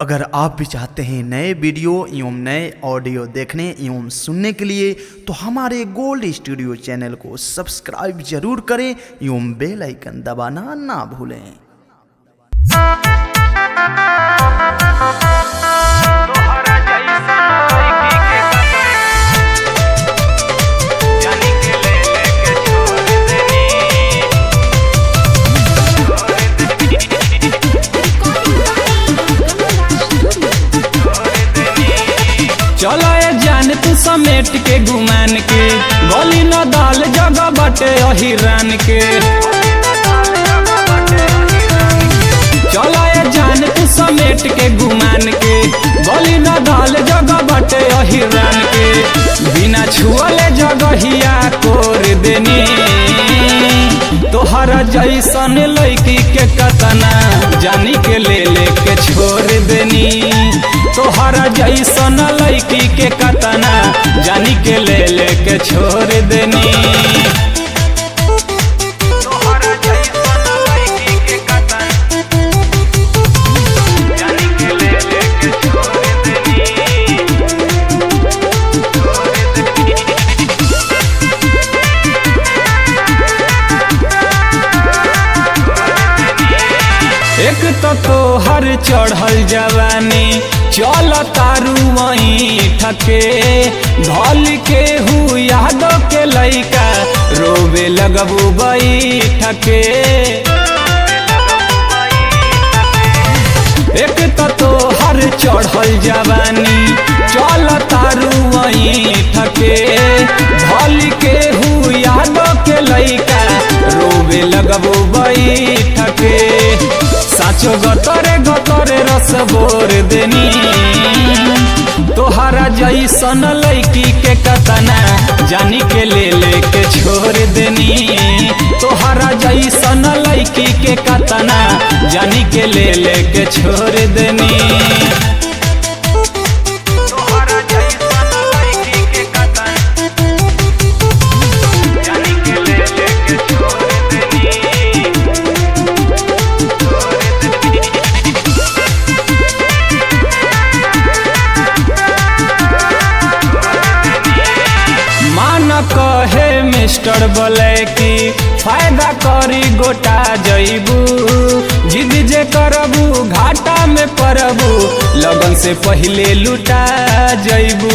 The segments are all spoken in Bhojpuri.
अगर आप भी चाहते हैं नए वीडियो एवं नए ऑडियो देखने एवं सुनने के लिए तो हमारे गोल्ड स्टूडियो चैनल को सब्सक्राइब जरूर करें एवं बेल आइकन दबाना ना भूलें। चलो ये जान तू समेट के गुमान के गोली न दाल जगह बटे अहिरान के। चलो ये जान तू समेट के गुमान के गोली न दाल जगह बटे अहिरान के। बिना छुअले जगहिया कोर देनी तोहरा जैसन लड़की के कतना जानी के ले लेके छोड़ देनी। तोहरा जैसन लड़की के कतना जानी के ले लेके छोड़ देनी। एक तो हर चढ़ल जवानी चल तारू वहीं ठके धल के हु यादो के लइका रोवे लगबू बई ठके। एक तो हर चढ़ल जवानी चल तारू वहीं ठके धल के हु यादो के लइका रोवे लगबू बई ठके। साचो गतरे गतरे रस बोर देनी तोहरा जैसन लड़की के कतना जानी के ले लेके छोड़ देनी। तोहरा जैसन लड़की के कतना जानी के ले लेके छोड़ देनी। कहे मिस्टर ब्लैकी फायदा करी गोटा जईबू जिद जे करबू घाटा में पड़बू लगन से पहले लुटा जईबू।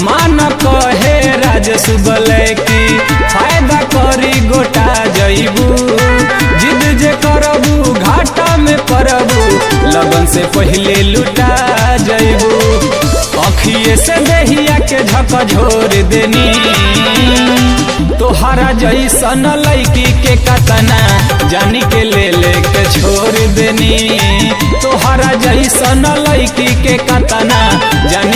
मान कहे राजेश ब्लैकी फायदा करी गोटा जईबू जिद जे करबू घाटा में पड़बू लगन से पहले लुटा जईबू। अखिए से देहिया के झकझोर देनी तोहरा जैसन लड़की के कतना जानी के ले लेके छोड़ देनी। तोहरा जैसन लड़की के कतना जानी